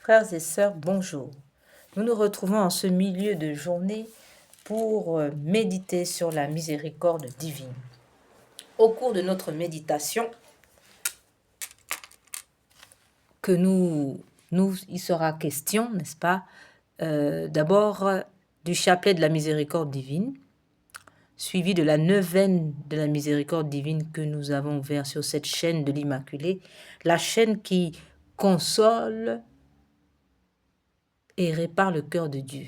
Frères et sœurs, bonjour. Nous nous retrouvons en ce milieu de journée pour méditer sur la miséricorde divine. Au cours de notre méditation, il sera question, n'est-ce pas, d'abord du chapelet de la miséricorde divine, suivi de la neuvaine de la miséricorde divine que nous avons ouvert sur cette chaîne de l'Immaculée, la chaîne qui console et répare le cœur de Dieu.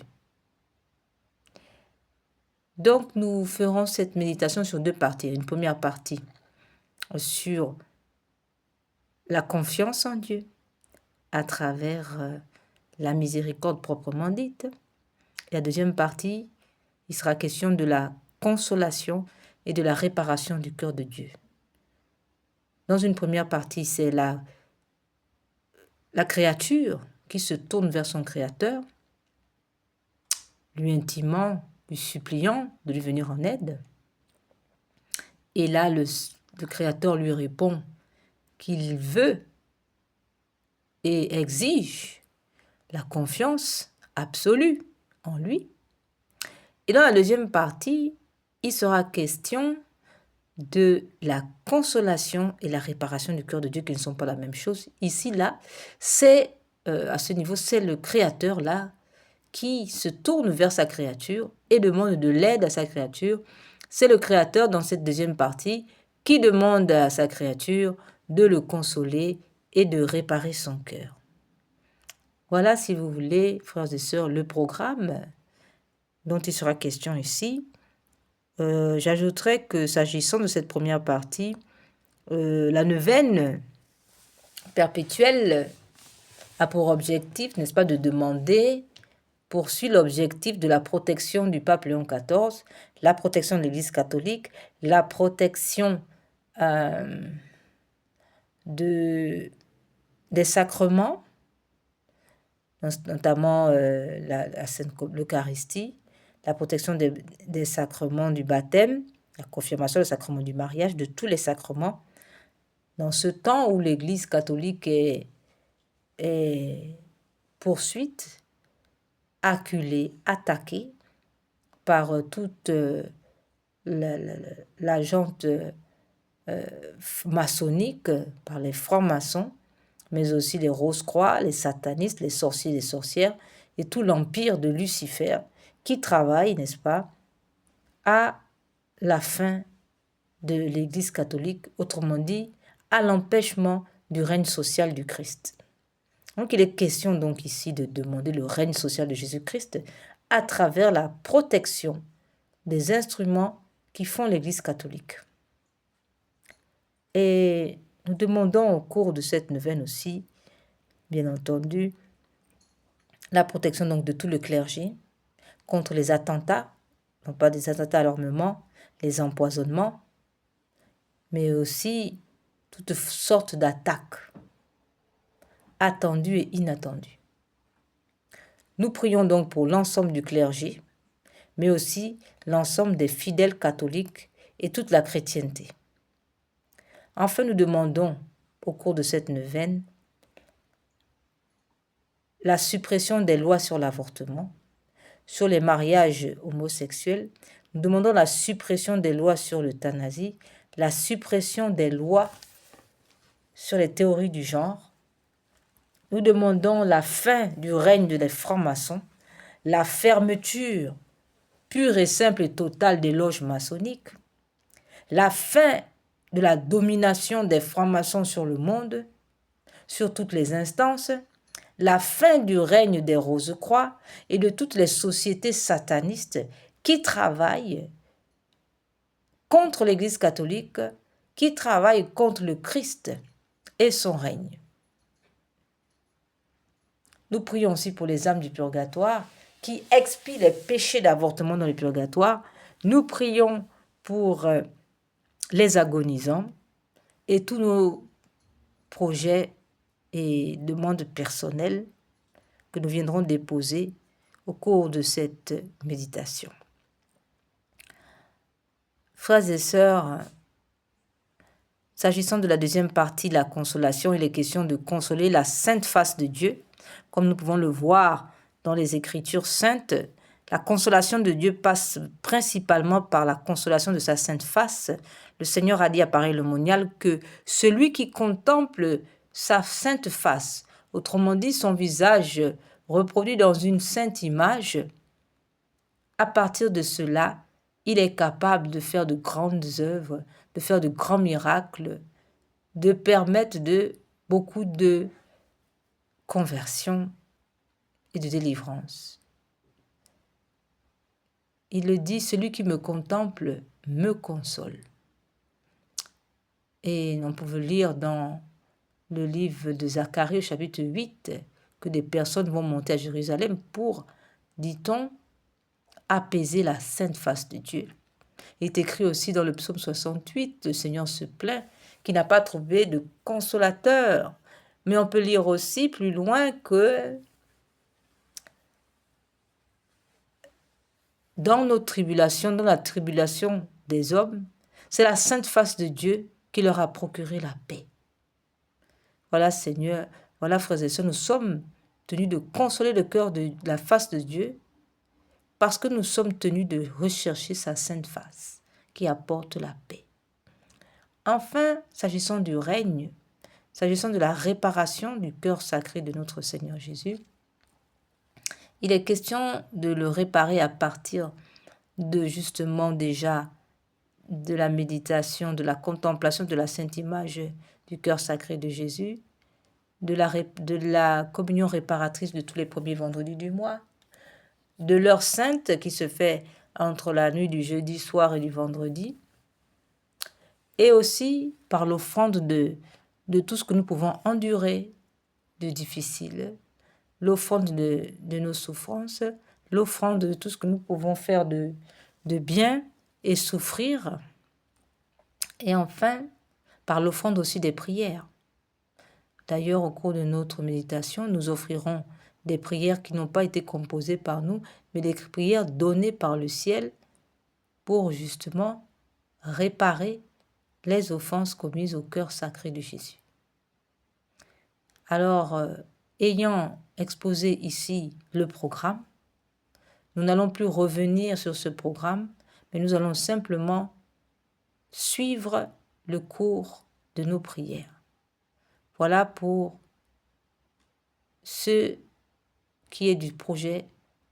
Donc, nous ferons cette méditation sur deux parties. Une première partie sur la confiance en Dieu à travers la miséricorde proprement dite. Et la deuxième partie, il sera question de la consolation et de la réparation du cœur de Dieu. Dans une première partie, c'est la créature qui se tourne vers son Créateur, lui intimant, lui suppliant de lui venir en aide. Et là, le Créateur lui répond qu'il veut et exige la confiance absolue en lui. Et dans la deuxième partie, il sera question de la consolation et la réparation du cœur de Dieu, qui ne sont pas la même chose. Ici, là, c'est à ce niveau, c'est le Créateur là qui se tourne vers sa créature et demande de l'aide à sa créature. C'est le Créateur dans cette deuxième partie qui demande à sa créature de le consoler et de réparer son cœur. Voilà, si vous voulez, frères et sœurs, le programme dont il sera question ici. J'ajouterai que s'agissant de cette première partie, la neuvaine perpétuelle a pour objectif, n'est-ce pas, de demander, poursuit l'objectif de la protection du pape Léon XIV, la protection de l'Église catholique, la protection des sacrements, notamment l'Eucharistie, la protection des sacrements du baptême, la confirmation des sacrements du mariage, de tous les sacrements, dans ce temps où l'Église catholique est poursuite, acculée, attaquée par toute la gente maçonnique, par les francs-maçons, mais aussi les rose-croix, les satanistes, les sorciers et les sorcières, et tout l'empire de Lucifer qui travaille, n'est-ce pas, à la fin de l'Église catholique, autrement dit, à l'empêchement du règne social du Christ. Donc il est question donc ici de demander le règne social de Jésus-Christ à travers la protection des instruments qui font l'Église catholique. Et nous demandons au cours de cette neuvaine aussi, bien entendu, la protection donc de tout le clergé contre les attentats, non pas des attentats à l'armement, les empoisonnements, mais aussi toutes sortes d'attaques attendues et inattendues. Nous prions donc pour l'ensemble du clergé, mais aussi l'ensemble des fidèles catholiques et toute la chrétienté. Enfin, nous demandons au cours de cette neuvaine la suppression des lois sur l'avortement, sur les mariages homosexuels. Nous demandons la suppression des lois sur l'euthanasie, la suppression des lois sur les théories du genre. Nous demandons la fin du règne des francs-maçons, la fermeture pure et simple et totale des loges maçonniques, la fin de la domination des francs-maçons sur le monde, sur toutes les instances, la fin du règne des Rose-Croix et de toutes les sociétés satanistes qui travaillent contre l'Église catholique, qui travaillent contre le Christ et son règne. Nous prions aussi pour les âmes du purgatoire qui expient les péchés d'avortement dans le purgatoire. Nous prions pour les agonisants et tous nos projets et demandes personnelles que nous viendrons déposer au cours de cette méditation. Frères et sœurs, s'agissant de la deuxième partie, la consolation, il est question de consoler la sainte face de Dieu Comme nous pouvons le voir dans les Écritures saintes, la consolation de Dieu passe principalement par la consolation de sa sainte face. Le Seigneur a dit à pareil le monial que celui qui contemple sa sainte face, autrement dit son visage reproduit dans une sainte image, à partir de cela, il est capable de faire de grandes œuvres, de faire de grands miracles, de permettre beaucoup de conversion et de délivrance. Il le dit, celui qui me contemple me console. Et on peut lire dans le livre de Zacharie au chapitre 8 que des personnes vont monter à Jérusalem pour, dit-on, apaiser la sainte face de Dieu. Il est écrit aussi dans le psaume 68, le Seigneur se plaint qu'il n'a pas trouvé de consolateur. Mais on peut lire aussi plus loin que dans nos tribulations, dans la tribulation des hommes, c'est la sainte face de Dieu qui leur a procuré la paix. Voilà, Seigneur, voilà, frères et sœurs, nous sommes tenus de consoler le cœur de la face de Dieu parce que nous sommes tenus de rechercher sa sainte face qui apporte la paix. Enfin, s'agissant du règne, s'agissant de la réparation du cœur sacré de notre Seigneur Jésus, il est question de le réparer à partir de justement déjà de la méditation, de la contemplation de la sainte image du cœur sacré de Jésus, de la communion réparatrice de tous les premiers vendredis du mois, de l'heure sainte qui se fait entre la nuit du jeudi soir et du vendredi, et aussi par l'offrande de tout ce que nous pouvons endurer de difficile, l'offrande de nos souffrances, l'offrande de tout ce que nous pouvons faire de bien et souffrir, et enfin par l'offrande aussi des prières. D'ailleurs, au cours de notre méditation, nous offrirons des prières qui n'ont pas été composées par nous, mais des prières données par le ciel pour justement réparer les offenses commises au cœur sacré de Jésus. Alors, ayant exposé ici le programme, nous n'allons plus revenir sur ce programme, mais nous allons simplement suivre le cours de nos prières. Voilà pour ce qui est du projet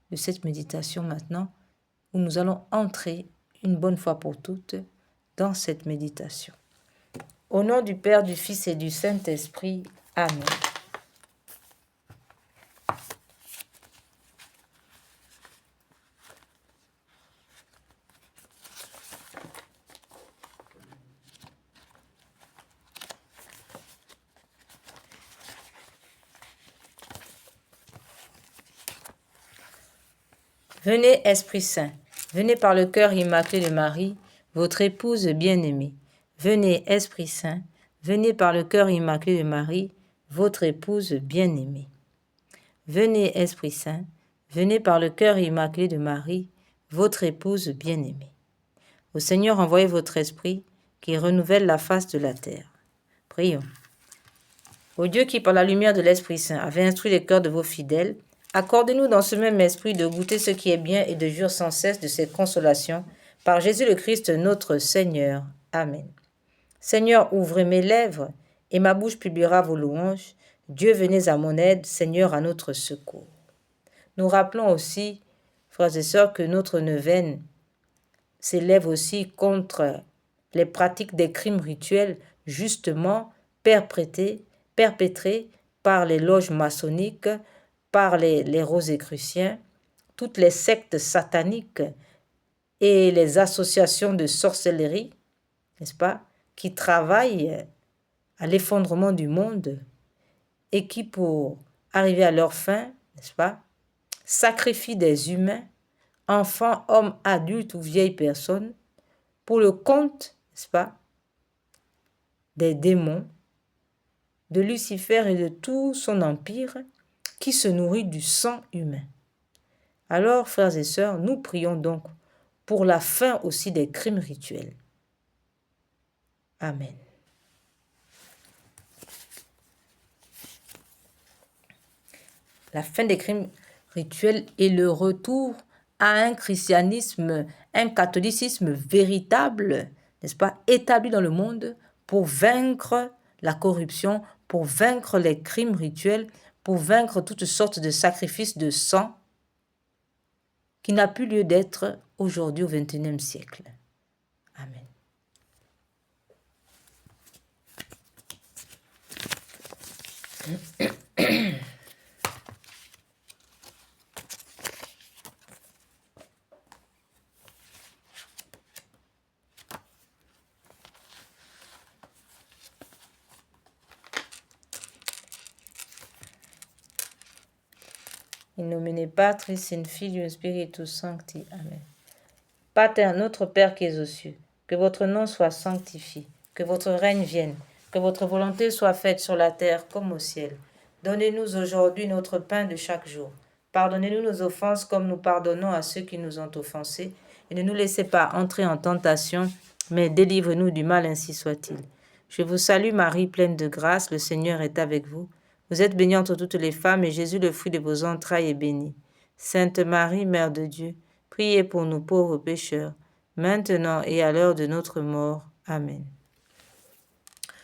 de cette méditation maintenant, où nous allons entrer une bonne fois pour toutes dans cette méditation. Au nom du Père, du Fils et du Saint-Esprit. Amen. Venez, Esprit Saint, venez par le cœur immaculé de Marie, votre épouse bien-aimée. Venez, Esprit Saint, venez par le cœur immaculé de Marie, votre épouse bien-aimée. Venez, Esprit Saint, venez par le cœur immaculé de Marie, votre épouse bien-aimée. Au Seigneur, envoyez votre Esprit, qui renouvelle la face de la terre. Prions. Ô Dieu qui, par la lumière de l'Esprit Saint, avait instruit les cœurs de vos fidèles, accordez-nous dans ce même esprit de goûter ce qui est bien et de jouir sans cesse de cette consolation, par Jésus le Christ notre Seigneur. Amen. Seigneur, ouvrez mes lèvres, et ma bouche publiera vos louanges. Dieu, venez à mon aide, Seigneur, à notre secours. Nous rappelons aussi, frères et sœurs, que notre neuvaine s'élève aussi contre les pratiques des crimes rituels, justement perpétrés par les loges maçonniques, par les Rosicruciens, toutes les sectes sataniques et les associations de sorcellerie, n'est-ce pas, qui travaillent à l'effondrement du monde et qui, pour arriver à leur fin, n'est-ce pas, sacrifient des humains, enfants, hommes, adultes ou vieilles personnes, pour le compte, n'est-ce pas, des démons, de Lucifer et de tout son empire, qui se nourrit du sang humain. Alors, frères et sœurs, nous prions donc pour la fin aussi des crimes rituels. Amen. la fin des crimes rituels et le retour à un christianisme, un catholicisme véritable, n'est-ce pas, établi dans le monde pour vaincre la corruption, pour vaincre les crimes rituels, pour vaincre toutes sortes de sacrifices de sang qui n'a plus lieu d'être aujourd'hui au XXIe siècle. Amen. In nomine Patris in Filius Spiritus Sancti. Amen. Pater, notre Père qui es aux cieux, que votre nom soit sanctifié, que votre règne vienne, que votre volonté soit faite sur la terre comme au ciel. Donnez-nous aujourd'hui notre pain de chaque jour. Pardonnez-nous nos offenses comme nous pardonnons à ceux qui nous ont offensés. Et ne nous laissez pas entrer en tentation, mais délivre-nous du mal, ainsi soit-il. Je vous salue Marie, pleine de grâce, le Seigneur est avec vous. Vous êtes bénie entre toutes les femmes, et Jésus, le fruit de vos entrailles, est béni. Sainte Marie, Mère de Dieu, priez pour nous pauvres pécheurs, maintenant et à l'heure de notre mort. Amen.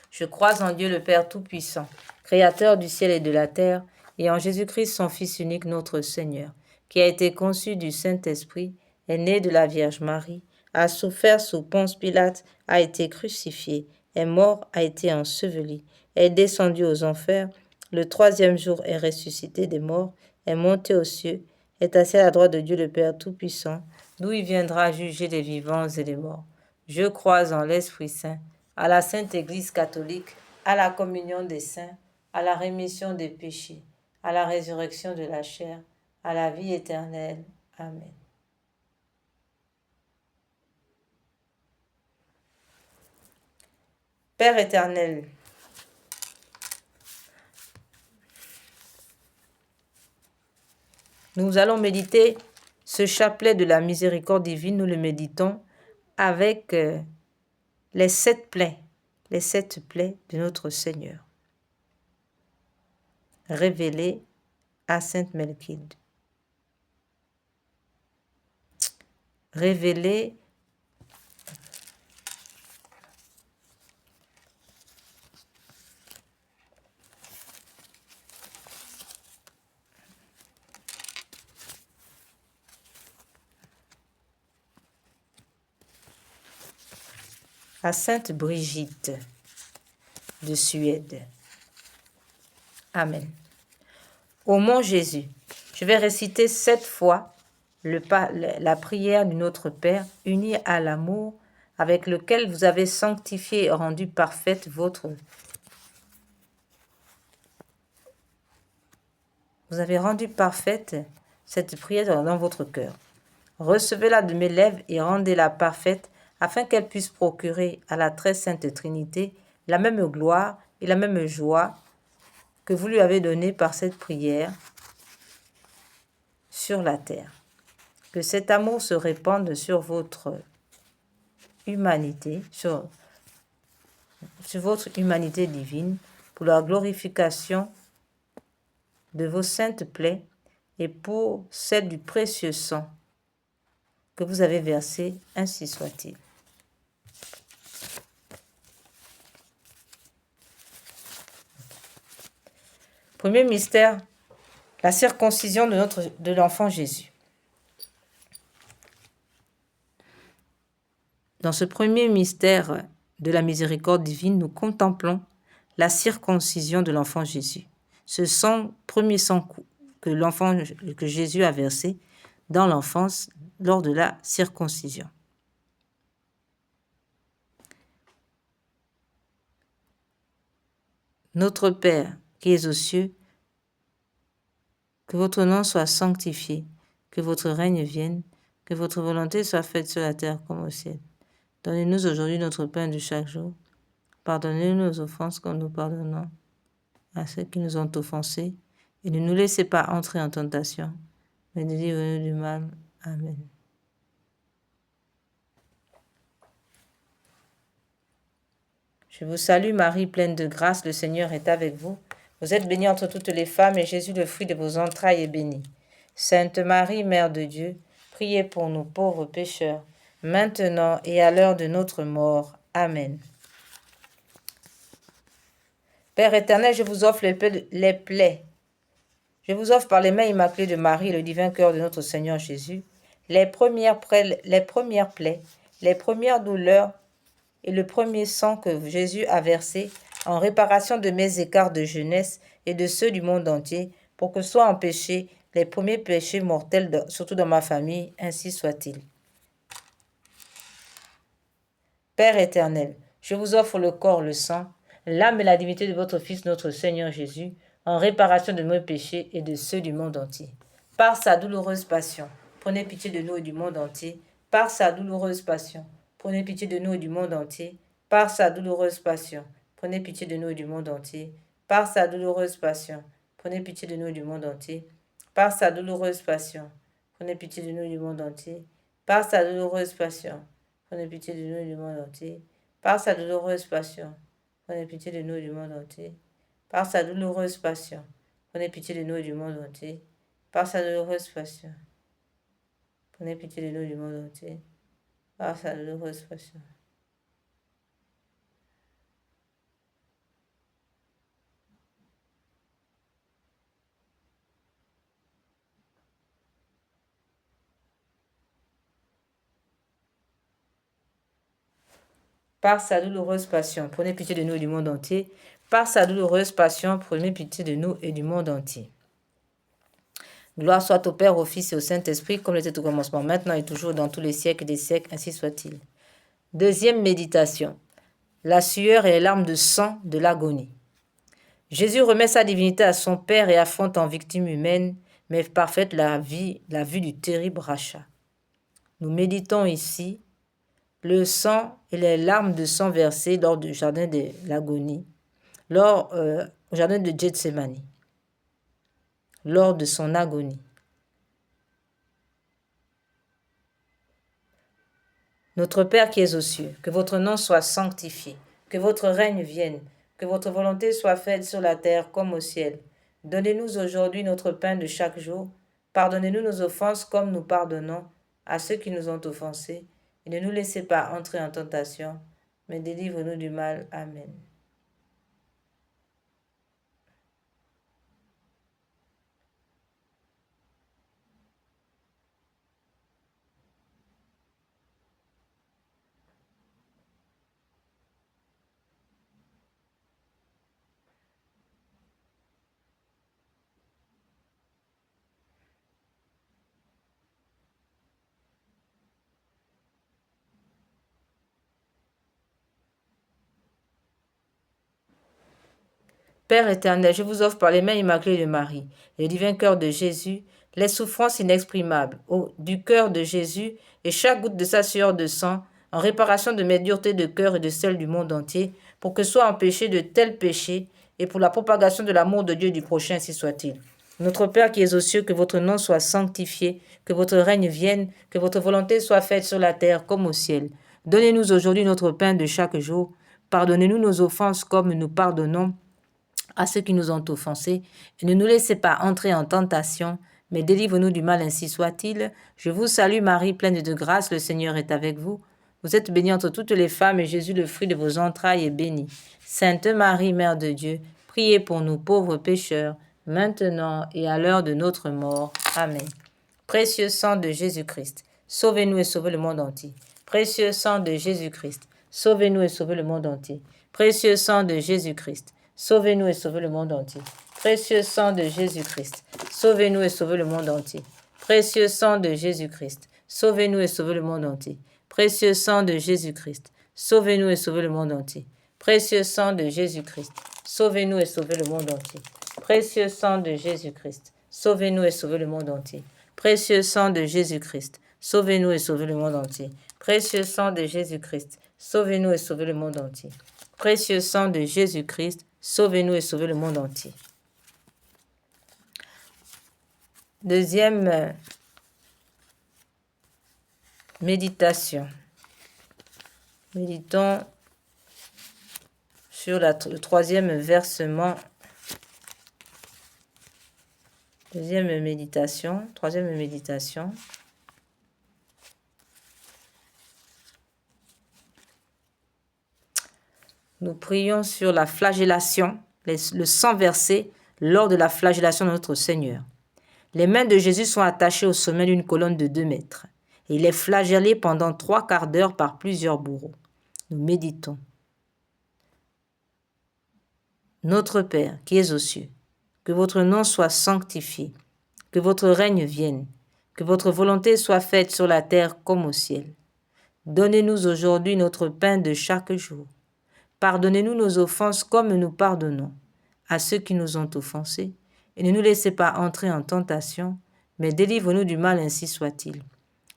Je crois en Dieu le Père Tout-Puissant, Créateur du ciel et de la terre, et en Jésus-Christ, son Fils unique, notre Seigneur, qui a été conçu du Saint-Esprit, est né de la Vierge Marie, a souffert sous Ponce Pilate, a été crucifié, est mort, a été enseveli, est descendu aux enfers, le troisième jour est ressuscité des morts, est monté aux cieux, est assis à la droite de Dieu le Père Tout-Puissant, d'où il viendra juger les vivants et les morts. Je crois en l'Esprit Saint, à la Sainte Église catholique, à la communion des saints, à la rémission des péchés, à la résurrection de la chair, à la vie éternelle. Amen. Père éternel, nous allons méditer ce chapelet de la miséricorde divine. Nous le méditons avec les 7 plaies de notre Seigneur, révélées à Sainte Melchilde. Révélées à Sainte Brigitte de Suède. Amen. Ô mon Jésus, je vais réciter 7 fois la prière du Notre Père, unie à l'amour avec lequel vous avez sanctifié et rendu parfaite votre... Vous avez rendu parfaite cette prière dans votre cœur. Recevez-la de mes lèvres et rendez-la parfaite, afin qu'elle puisse procurer à la très sainte Trinité la même gloire et la même joie que vous lui avez donnée par cette prière sur la terre. Que cet amour se répande sur votre humanité, sur votre humanité divine, pour la glorification de vos saintes plaies et pour celle du précieux sang que vous avez versé, ainsi soit-il. Premier mystère, la circoncision de l'enfant Jésus. Dans ce premier mystère de la miséricorde divine, nous contemplons la circoncision de l'enfant Jésus. Ce sang, premier sang que Jésus a versé dans l'enfance lors de la circoncision. Notre Père qui es aux cieux, que votre nom soit sanctifié, que votre règne vienne, que votre volonté soit faite sur la terre comme au ciel. Donnez-nous aujourd'hui notre pain de chaque jour. Pardonnez-nous nos offenses comme nous pardonnons à ceux qui nous ont offensés. Et ne nous laissez pas entrer en tentation, mais délivrez-nous du mal. Amen. Je vous salue Marie, pleine de grâce, le Seigneur est avec vous. Vous êtes bénie entre toutes les femmes, et Jésus, le fruit de vos entrailles, est béni. Sainte Marie, Mère de Dieu, priez pour nous pauvres pécheurs, maintenant et à l'heure de notre mort. Amen. Père éternel, je vous offre les plaies. Je vous offre par les mains immaculées de Marie et le divin cœur de notre Seigneur Jésus, les premières plaies, les premières douleurs et le premier sang que Jésus a versé en réparation de mes écarts de jeunesse et de ceux du monde entier, pour que soient empêchés les premiers péchés mortels, surtout dans ma famille, ainsi soit-il. Père éternel, je vous offre le corps, le sang, l'âme et la divinité de votre Fils, notre Seigneur Jésus, en réparation de mes péchés et de ceux du monde entier. Par sa douloureuse passion, prenez pitié de nous et du monde entier. Par sa douloureuse passion, prenez pitié de nous et du monde entier. Par sa douloureuse passion, prenez pitié de nous et du monde entier. Par sa douloureuse passion, prenez pitié de nous et du monde entier. Par sa douloureuse passion, prenez pitié de nous et du monde entier. Par sa douloureuse passion, prenez pitié de nous et du monde entier. Par sa douloureuse passion, prenez pitié de nous et du monde entier. Par sa douloureuse passion, prenez pitié de nous et du monde entier. Par sa douloureuse passion, prenez pitié de nous et du monde entier. Par sa douloureuse passion. Par sa douloureuse passion, prenez pitié de nous et du monde entier. Par sa douloureuse passion, prenez pitié de nous et du monde entier. Gloire soit au Père, au Fils et au Saint-Esprit, comme c'était au commencement, maintenant et toujours, dans tous les siècles des siècles, ainsi soit-il. Deuxième méditation. La sueur et les larmes de sang de l'agonie. Jésus remet sa divinité à son Père et affronte en victime humaine, mais parfaite la vue du terrible rachat. Nous méditons ici le sang et les larmes de sang versées lors du jardin de l'agonie, au jardin de Gethsémani, lors de son agonie. Notre Père qui es aux cieux, que votre nom soit sanctifié, que votre règne vienne, que votre volonté soit faite sur la terre comme au ciel. Donnez-nous aujourd'hui notre pain de chaque jour. Pardonnez-nous nos offenses comme nous pardonnons à ceux qui nous ont offensés. Et ne nous laissez pas entrer en tentation, mais délivre-nous du mal. Amen. Père éternel, je vous offre par les mains immaculées de Marie et le divin cœur de Jésus les souffrances inexprimables du cœur de Jésus et chaque goutte de sa sueur de sang en réparation de mes duretés de cœur et de celles du monde entier, pour que soient empêchés de tels péchés et pour la propagation de l'amour de Dieu et du prochain, ainsi soit-il. Notre Père qui es aux cieux, que votre nom soit sanctifié, que votre règne vienne, que votre volonté soit faite sur la terre comme au ciel. Donnez-nous aujourd'hui notre pain de chaque jour. Pardonnez-nous nos offenses comme nous pardonnons à ceux qui nous ont offensés, et ne nous laissez pas entrer en tentation, mais délivre-nous du mal, ainsi soit-il. Je vous salue Marie, pleine de grâce, le Seigneur est avec vous. Vous êtes bénie entre toutes les femmes, et Jésus, le fruit de vos entrailles, est béni. Sainte Marie, Mère de Dieu, priez pour nous pauvres pécheurs, maintenant et à l'heure de notre mort. Amen. Précieux sang de Jésus-Christ, sauvez-nous et sauvez le monde entier. Précieux sang de Jésus-Christ, sauvez-nous et sauvez le monde entier. Précieux sang de Jésus-Christ, sauvez-nous et sauvez le monde entier. Précieux sang de Jésus-Christ, sauvez-nous et sauvez le monde entier. Précieux sang de Jésus-Christ, sauvez-nous et sauvez le monde entier. Précieux sang de Jésus-Christ, sauvez-nous et sauvez le monde entier. Précieux sang de Jésus-Christ, sauvez-nous et sauvez le monde entier. Précieux sang de Jésus-Christ, sauvez-nous et sauvez le monde entier. Précieux sang de Jésus-Christ, sauvez-nous et sauvez le monde entier. Précieux sang de Jésus-Christ, sauvez-nous et sauvez le monde entier. Précieux sang de Jésus-Christ, sauvez-nous et sauvez le monde entier. Deuxième méditation. Méditons sur le troisième versement Troisième méditation. Nous prions sur la flagellation, le sang versé lors de la flagellation de notre Seigneur. Les mains de Jésus sont attachées au sommet d'une colonne de 2 mètres. Et il est flagellé pendant 3 quarts d'heure par plusieurs bourreaux. Nous méditons. Notre Père, qui es aux cieux, que votre nom soit sanctifié, que votre règne vienne, que votre volonté soit faite sur la terre comme au ciel. Donnez-nous aujourd'hui notre pain de chaque jour. Pardonnez-nous nos offenses comme nous pardonnons à ceux qui nous ont offensés, et ne nous laissez pas entrer en tentation, mais délivre-nous du mal, ainsi soit-il.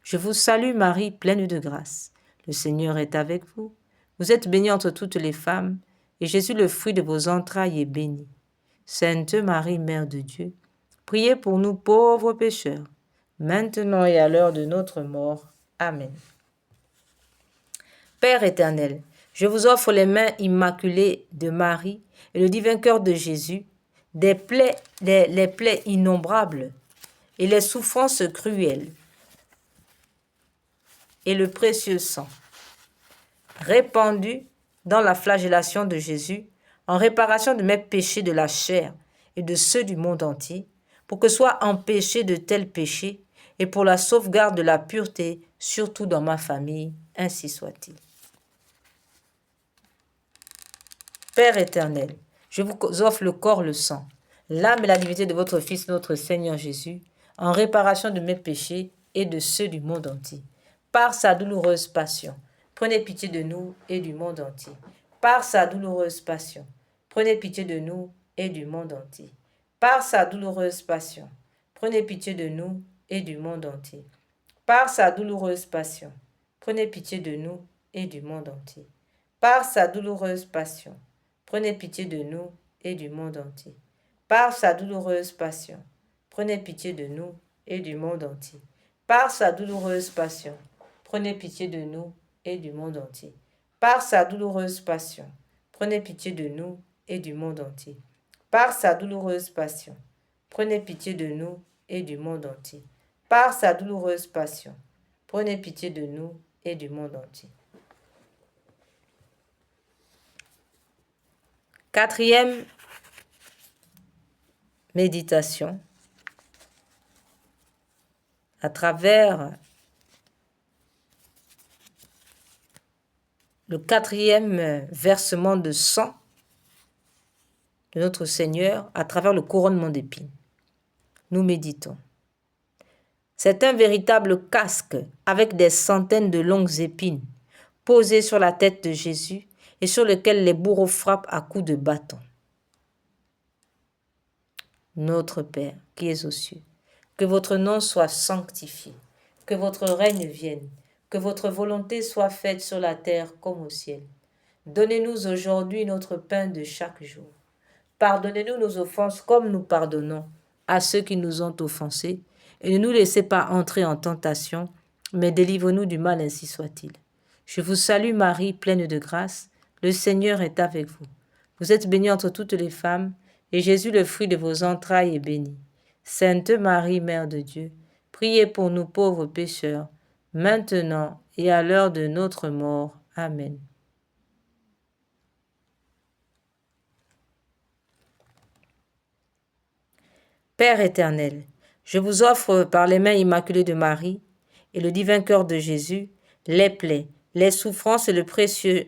Je vous salue Marie, pleine de grâce. Le Seigneur est avec vous. Vous êtes bénie entre toutes les femmes, et Jésus, le fruit de vos entrailles, est béni. Sainte Marie, Mère de Dieu, priez pour nous pauvres pécheurs, maintenant et à l'heure de notre mort. Amen. Père éternel, je vous offre les mains immaculées de Marie et le divin cœur de Jésus, les plaies innombrables et les souffrances cruelles, et le précieux sang, répandu dans la flagellation de Jésus, en réparation de mes péchés de la chair et de ceux du monde entier, pour que soient empêchés de tels péchés, et pour la sauvegarde de la pureté, surtout dans ma famille, ainsi soit-il. Père éternel, je vous offre le corps, le sang, l'âme et la divinité de votre Fils, notre Seigneur Jésus, en réparation de mes péchés et de ceux du monde entier. Par sa douloureuse passion, prenez pitié de nous et du monde entier. Par sa douloureuse passion, prenez pitié de nous et du monde entier. Par sa douloureuse passion, prenez pitié de nous et du monde entier. Par sa douloureuse passion, prenez pitié de nous et du monde entier. Par sa douloureuse passion, prenez pitié de nous et du monde entier. Par sa douloureuse passion, prenez pitié de nous et du monde entier. Par sa douloureuse passion, prenez pitié de nous et du monde entier. Par sa douloureuse passion, prenez pitié de nous et du monde entier. Par sa douloureuse passion, prenez pitié de nous et du monde entier. Par sa douloureuse passion, prenez pitié de nous et du monde entier. Quatrième méditation. À travers le 4e versement de sang de notre Seigneur, à travers le couronnement d'épines. Nous méditons. C'est un véritable casque avec des centaines de longues épines posées sur la tête de Jésus et sur lequel les bourreaux frappent à coups de bâton. Notre Père, qui es aux cieux, que votre nom soit sanctifié, que votre règne vienne, que votre volonté soit faite sur la terre comme au ciel. Donnez-nous aujourd'hui notre pain de chaque jour. Pardonnez-nous nos offenses comme nous pardonnons à ceux qui nous ont offensés, et ne nous laissez pas entrer en tentation, mais délivre-nous du mal, ainsi soit-il. Je vous salue Marie, pleine de grâce, le Seigneur est avec vous. Vous êtes bénie entre toutes les femmes, et Jésus, le fruit de vos entrailles, est béni. Sainte Marie, Mère de Dieu, priez pour nous pauvres pécheurs, maintenant et à l'heure de notre mort. Amen. Père éternel, je vous offre par les mains immaculées de Marie et le divin cœur de Jésus les plaies, les souffrances et le précieux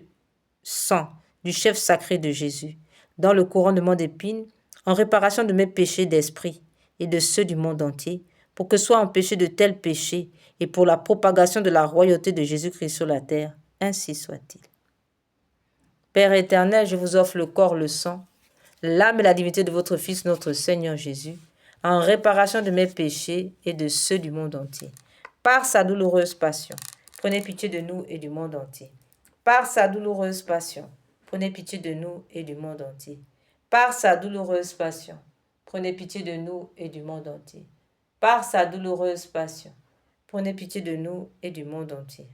sang du chef sacré de Jésus, dans le couronnement d'épines, en réparation de mes péchés d'esprit et de ceux du monde entier, pour que soient empêchés de tels péchés et pour la propagation de la royauté de Jésus-Christ sur la terre, ainsi soit-il. Père éternel, je vous offre le corps, le sang, l'âme et la divinité de votre Fils, notre Seigneur Jésus, en réparation de mes péchés et de ceux du monde entier. Par sa douloureuse passion, prenez pitié de nous et du monde entier. Par sa douloureuse passion, prenez pitié de nous et du monde entier. Par sa douloureuse passion, prenez pitié de nous et du monde entier. Par sa douloureuse passion, prenez pitié de nous et du monde entier.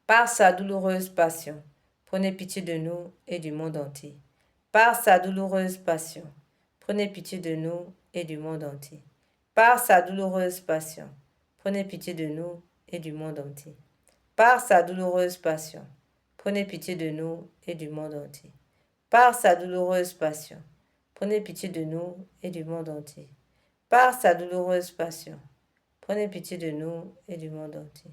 Par sa douloureuse passion, prenez pitié de nous et du monde entier. Par sa douloureuse passion, prenez pitié de nous et du monde entier. Par sa douloureuse passion, prenez pitié de nous et du monde entier. Par sa douloureuse passion, prenez pitié de nous et du monde entier. Par sa douloureuse passion, prenez pitié de nous et du monde entier. Par sa douloureuse passion, prenez pitié de nous et du monde entier.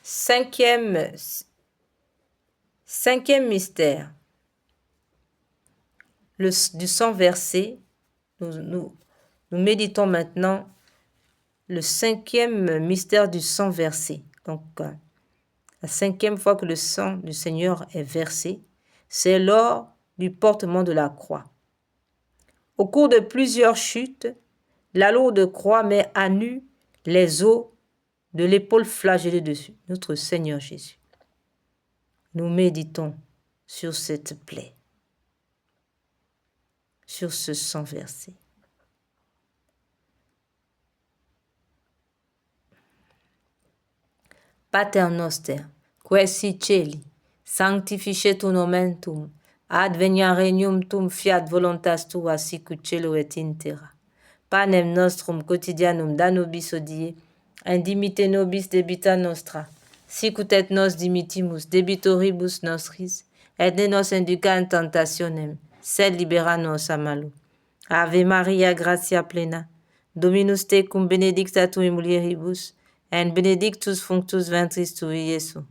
Cinquième mystère, du sang versé. Nous méditons maintenant le cinquième mystère du sang versé. Donc, la cinquième fois que le sang du Seigneur est versé, c'est lors du portement de la croix. Au cours de plusieurs chutes, la lourde croix met à nu les os de l'épaule flagellée dessus, notre Seigneur Jésus. Nous méditons sur cette plaie, sur ce sang versé. Pater noster, qui si celi, sanctificetur nomen tuum, adveniat regnum tuum, fiat voluntas tua sicut cielo et in terra. Panem nostrum quotidianum da nobis hodie, indimite nobis debita nostra, sicut et nos dimitimus debitoribus nostris, et ne nos induca in tentationem, sed libera nos a malo. Ave Maria, gratia plena, Dominus tecum benedicta tui mulieribus, et benedictus fructus ventris tui, Iesus.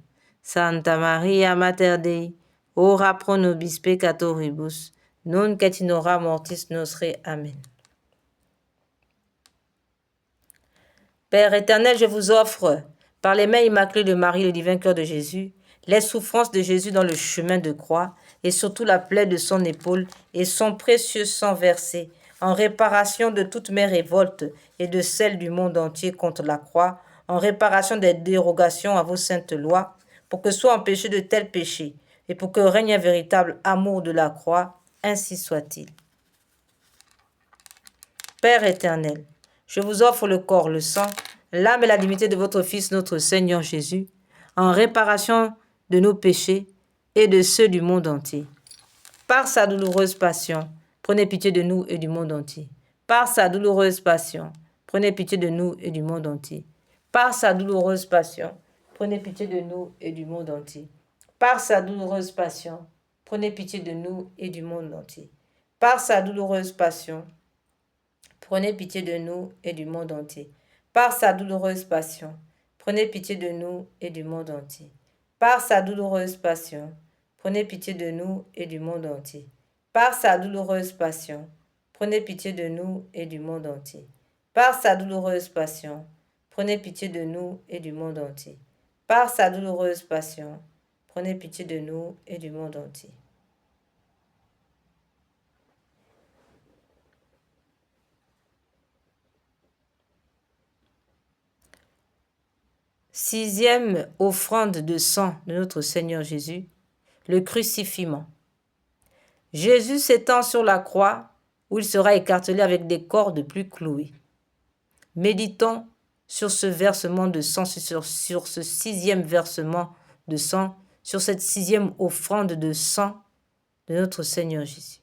Santa Maria, Mater Dei, ora pro nobis peccatoribus, nunc et in hora mortis nostre. Amen. Père éternel, je vous offre, par les mains immaculées de Marie, le divin cœur de Jésus, les souffrances de Jésus dans le chemin de croix, et surtout la plaie de son épaule et son précieux sang versé, en réparation de toutes mes révoltes et de celles du monde entier contre la croix, en réparation des dérogations à vos saintes lois, pour que soient empêchés de tels péchés, et pour que règne un véritable amour de la croix, ainsi soit-il. Père éternel, je vous offre le corps, le sang, l'âme et la divinité de votre Fils, notre Seigneur Jésus, en réparation de nos péchés et de ceux du monde entier. Par sa douloureuse passion, prenez pitié de nous et du monde entier. Par sa douloureuse passion, prenez pitié de nous et du monde entier. Par sa douloureuse passion, prenez pitié de nous et du monde entier. Par sa douloureuse passion, prenez pitié de nous et du monde entier. Par sa douloureuse passion, prenez pitié de nous et du monde entier. Par sa douloureuse passion, prenez pitié de nous et du monde entier. Par sa douloureuse passion, prenez pitié de nous et du monde entier. Par sa douloureuse passion, prenez pitié de nous et du monde entier. Par sa douloureuse passion, prenez pitié de nous et du monde entier. Par sa douloureuse passion, prenez pitié de nous et du monde entier. Sixième offrande de sang de notre Seigneur Jésus, le crucifiement. Jésus s'étend sur la croix où il sera écartelé avec des cordes plus clouées. Méditons sur ce versement de sang, sur ce sixième versement de sang, sur cette sixième offrande de sang de notre Seigneur Jésus.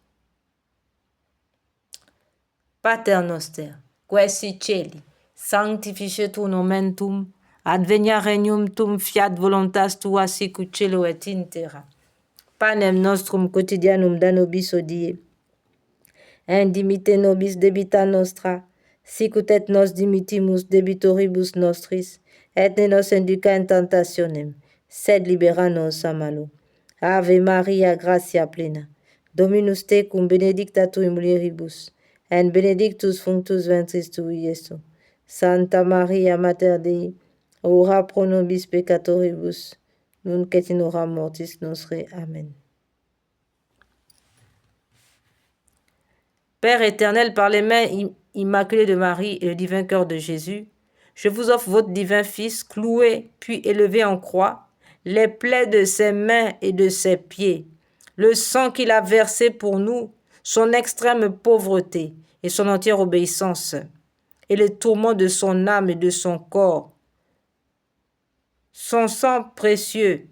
Pater noster, qui si celi, sanctificetur nomen tuum, adveniat regnum tuum, fiat voluntas tua sicut cielo et in terra. Panem nostrum quotidianum da nobis hodie, indimite nobis debita nostra, sicut et nos dimitimus debitoribus nostris, et ne nos induca in tentationem, sed libera nos a malo. Ave Maria, gratia plena, Dominus tecum benedicta tui mulieribus, et benedictus fructus ventris tui, Iesus. Santa Maria, Mater Dei, ora pro nobis peccatoribus, nunc et in hora mortis nostre. Amen. Père éternel, par les mains immaculées de Marie et le divin cœur de Jésus, je vous offre votre divin Fils, cloué puis élevé en croix, les plaies de ses mains et de ses pieds, le sang qu'il a versé pour nous, son extrême pauvreté et son entière obéissance, et les tourments de son âme et de son corps, son sang précieux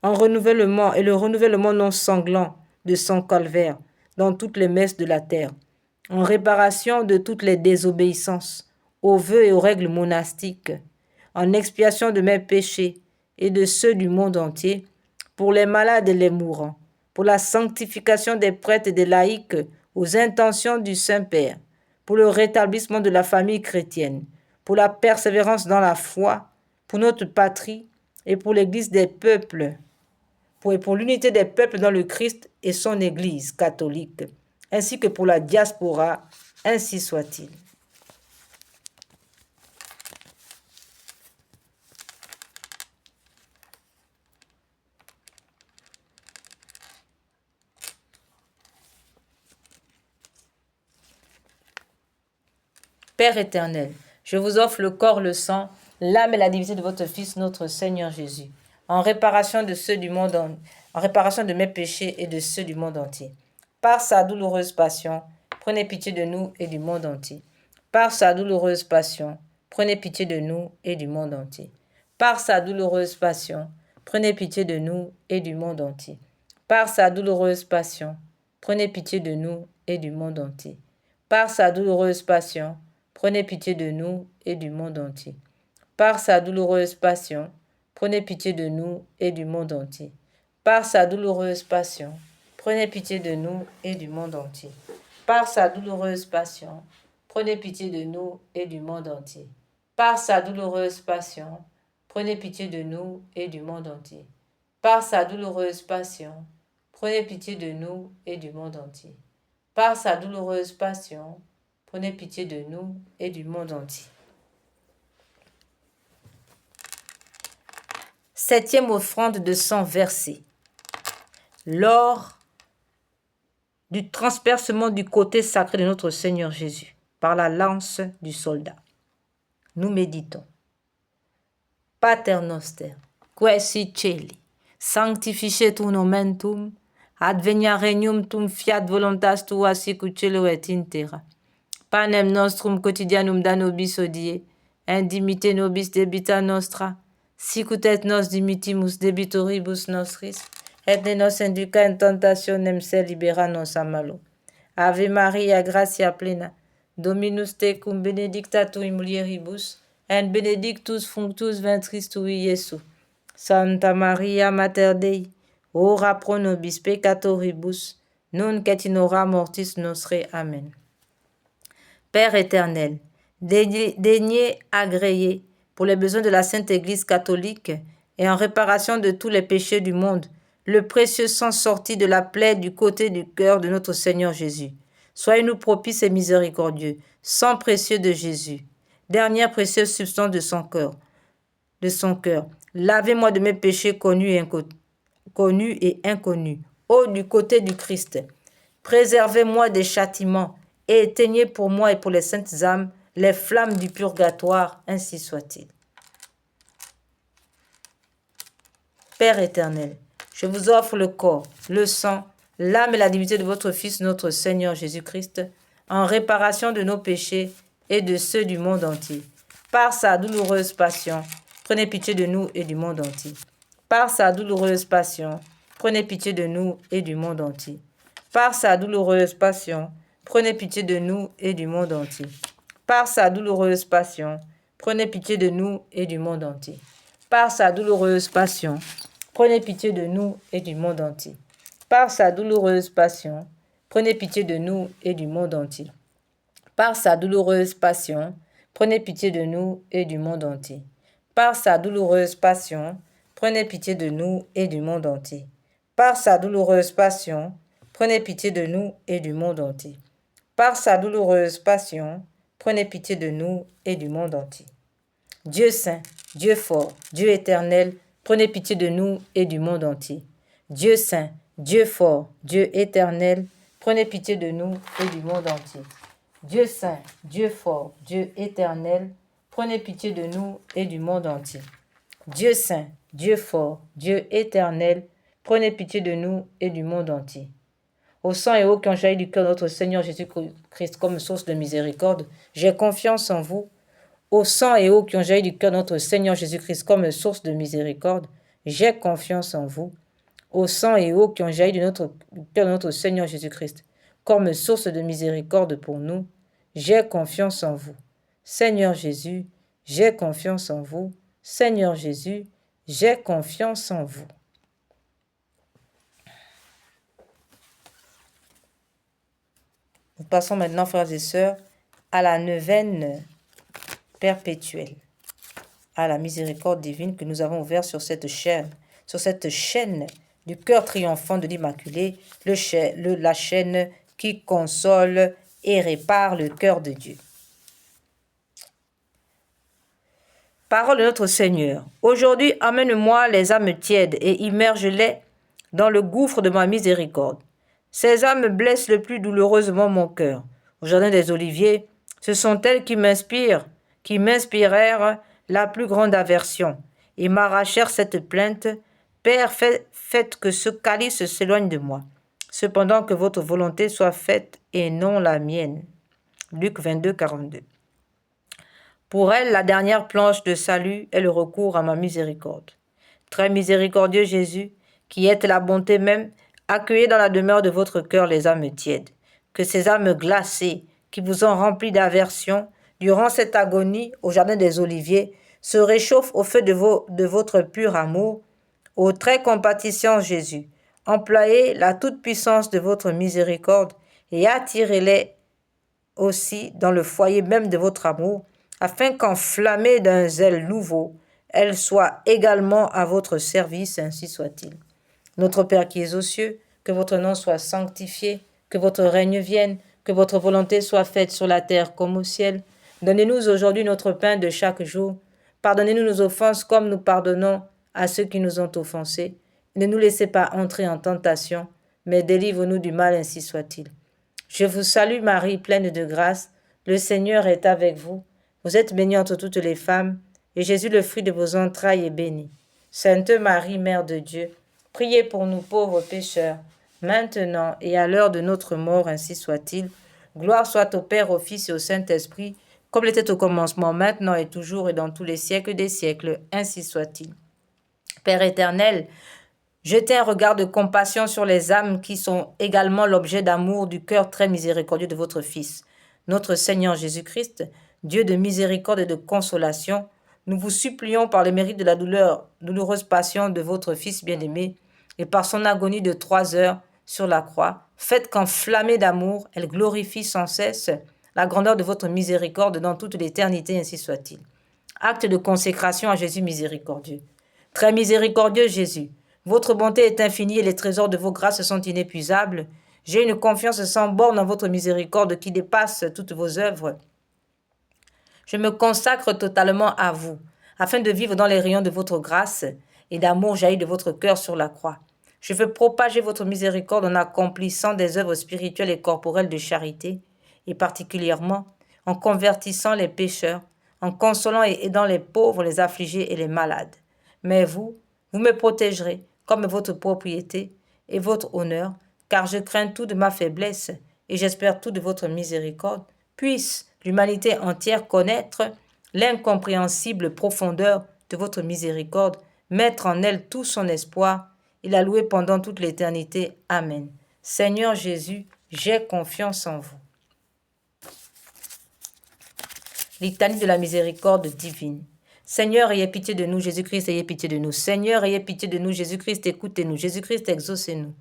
en renouvellement et le renouvellement non sanglant de son calvaire dans toutes les messes de la terre, en réparation de toutes les désobéissances aux vœux et aux règles monastiques, en expiation de mes péchés et de ceux du monde entier, pour les malades et les mourants, pour la sanctification des prêtres et des laïcs aux intentions du Saint-Père, pour le rétablissement de la famille chrétienne, pour la persévérance dans la foi, pour notre patrie et pour l'Église des peuples, pour l'unité des peuples dans le Christ et son Église catholique, ainsi que pour la diaspora, ainsi soit-il. Père éternel, je vous offre le corps, le sang, l'âme et la divinité de votre Fils, notre Seigneur Jésus, en réparation de ceux du monde, en réparation de mes péchés et de ceux du monde entier. Par sa douloureuse passion, prenez pitié de nous et du monde entier. Par sa douloureuse passion, prenez pitié de nous et du monde entier. Par sa douloureuse passion, prenez pitié de nous et du monde entier. Par sa douloureuse passion, prenez pitié de nous et du monde entier. Par sa douloureuse passion, prenez pitié de nous et du monde entier. Par sa douloureuse passion, prenez pitié de nous et du monde entier. Par sa douloureuse passion, prenez pitié de nous et du monde entier. Par sa douloureuse passion, prenez pitié de nous et du monde entier. Par sa douloureuse passion, prenez pitié de nous et du monde entier. Par sa douloureuse passion, prenez pitié de nous et du monde entier. Par sa douloureuse passion, prenez pitié de nous et du monde entier. Septième offrande de sang versé. Lors du transpercement du côté sacré de notre Seigneur Jésus par la lance du soldat, nous méditons. Pater noster, qui si celi, sanctificetur nomen tuum, advenia regnum tuum, fiat voluntas tua sicut cielo et in terra. Panem nostrum quotidianum da nobis hodie, indimite nobis debita nostra, sicut et nos dimitimus debitoribus nostris, et ne nos induca in tentationem, sed libera nos a malo. Ave Maria, gratia plena, Dominus tecum, benedicta tu in mulieribus, et benedictus fructus ventris tui, Iesus. Santa Maria, Mater Dei, ora pro nobis peccatoribus, nunc et in hora mortis nostre. Amen. Père éternel, daignez agréer pour les besoins de la Sainte Église catholique et en réparation de tous les péchés du monde, le précieux sang sorti de la plaie du côté du cœur de notre Seigneur Jésus. Soyez-nous propices et miséricordieux, sang précieux de Jésus, dernière précieuse substance de son cœur. Lavez-moi de mes péchés connus et inconnus. Ô du côté du Christ, préservez-moi des châtiments et éteignez pour moi et pour les saintes âmes les flammes du purgatoire, ainsi soit-il. Père éternel, je vous offre le corps, le sang, l'âme et la divinité de votre Fils, notre Seigneur Jésus-Christ, en réparation de nos péchés et de ceux du monde entier. Par sa douloureuse passion, prenez pitié de nous et du monde entier. Par sa douloureuse passion, prenez pitié de nous et du monde entier. Par sa douloureuse passion, prenez pitié de nous et du monde entier. Par sa douloureuse passion, prenez pitié de nous et du monde entier. Par sa douloureuse passion, prenez pitié de nous et du monde entier. Par sa douloureuse passion, prenez pitié de nous et du monde entier. Par sa douloureuse passion, prenez pitié de nous et du monde entier. Par sa douloureuse passion, prenez pitié de nous et du monde entier. Par sa douloureuse passion, prenez pitié de nous et du monde entier. Par sa douloureuse passion, prenez pitié de nous et du monde entier. Dieu saint, Dieu fort, Dieu éternel, prenez pitié de nous et du monde entier. Dieu saint, Dieu fort, Dieu éternel, prenez pitié de nous et du monde entier. Dieu saint, Dieu fort, Dieu éternel, prenez pitié de nous et du monde entier. Dieu saint, Dieu fort, Dieu éternel, prenez pitié de nous et du monde entier. Au sang et eau qui ont jailli du cœur de notre Seigneur Jésus-Christ comme source de miséricorde, j'ai confiance en vous. Au sang et eau qui ont jailli du cœur de notre Seigneur Jésus-Christ comme source de miséricorde, j'ai confiance en vous. Au sang et eau qui ont jailli du cœur de notre Seigneur Jésus-Christ comme source de miséricorde pour nous, j'ai confiance en vous. Seigneur Jésus, j'ai confiance en vous. Seigneur Jésus, j'ai confiance en vous. Nous passons maintenant, frères et sœurs, à la neuvaine perpétuelle, à la miséricorde divine que nous avons ouverte sur cette chaîne du cœur triomphant de l'Immaculée, la chaîne qui console et répare le cœur de Dieu. Parole de notre Seigneur. Aujourd'hui, amène-moi les âmes tièdes et immerge-les dans le gouffre de ma miséricorde. Ces âmes blessent le plus douloureusement mon cœur. Au jardin des Oliviers, ce sont elles qui m'inspirèrent la plus grande aversion et m'arrachèrent cette plainte. Père, faites que ce calice s'éloigne de moi. Cependant que votre volonté soit faite et non la mienne. Luc 22, 42. Pour elle, la dernière planche de salut est le recours à ma miséricorde. Très miséricordieux Jésus, qui êtes la bonté même, accueillez dans la demeure de votre cœur les âmes tièdes. Que ces âmes glacées, qui vous ont rempli d'aversion, durant cette agonie au jardin des Oliviers, se réchauffent au feu de votre pur amour. Ô très compatissant Jésus, employez la toute-puissance de votre miséricorde et attirez-les aussi dans le foyer même de votre amour, afin qu'enflammées d'un zèle nouveau, elles soient également à votre service, ainsi soit-il. Notre Père qui es aux cieux, que votre nom soit sanctifié, que votre règne vienne, que votre volonté soit faite sur la terre comme au ciel. Donnez-nous aujourd'hui notre pain de chaque jour. Pardonnez-nous nos offenses comme nous pardonnons à ceux qui nous ont offensés. Ne nous laissez pas entrer en tentation, mais délivre-nous du mal, ainsi soit-il. Je vous salue Marie, pleine de grâce. Le Seigneur est avec vous. Vous êtes bénie entre toutes les femmes, et Jésus, le fruit de vos entrailles, est béni. Sainte Marie, Mère de Dieu, priez pour nous pauvres pécheurs, maintenant et à l'heure de notre mort, ainsi soit-il. Gloire soit au Père, au Fils et au Saint-Esprit, comme il était au commencement, maintenant et toujours et dans tous les siècles des siècles, ainsi soit-il. Père éternel, jetez un regard de compassion sur les âmes qui sont également l'objet d'amour du cœur très miséricordieux de votre Fils. Notre Seigneur Jésus-Christ, Dieu de miséricorde et de consolation, nous vous supplions par le mérite de la douloureuse passion de votre Fils bien-aimé et par son agonie de 3 heures sur la croix, faites qu'enflammée d'amour, elle glorifie sans cesse la grandeur de votre miséricorde dans toute l'éternité, ainsi soit-il. Acte de consécration à Jésus miséricordieux. Très miséricordieux Jésus, votre bonté est infinie et les trésors de vos grâces sont inépuisables. J'ai une confiance sans borne en votre miséricorde qui dépasse toutes vos œuvres. Je me consacre totalement à vous, afin de vivre dans les rayons de votre grâce et d'amour jailli de votre cœur sur la croix. Je veux propager votre miséricorde en accomplissant des œuvres spirituelles et corporelles de charité, et particulièrement en convertissant les pécheurs, en consolant et aidant les pauvres, les affligés et les malades. Mais vous me protégerez comme votre propriété et votre honneur, car je crains tout de ma faiblesse et j'espère tout de votre miséricorde. Puisse l'humanité entière connaître l'incompréhensible profondeur de votre miséricorde, mettre en elle tout son espoir et la louer pendant toute l'éternité. Amen. Seigneur Jésus, j'ai confiance en vous. Litanie de la miséricorde divine. Seigneur, ayez pitié de nous. Jésus-Christ, ayez pitié de nous. Seigneur, ayez pitié de nous. Jésus-Christ, écoutez-nous. Jésus-Christ, exaucez-nous.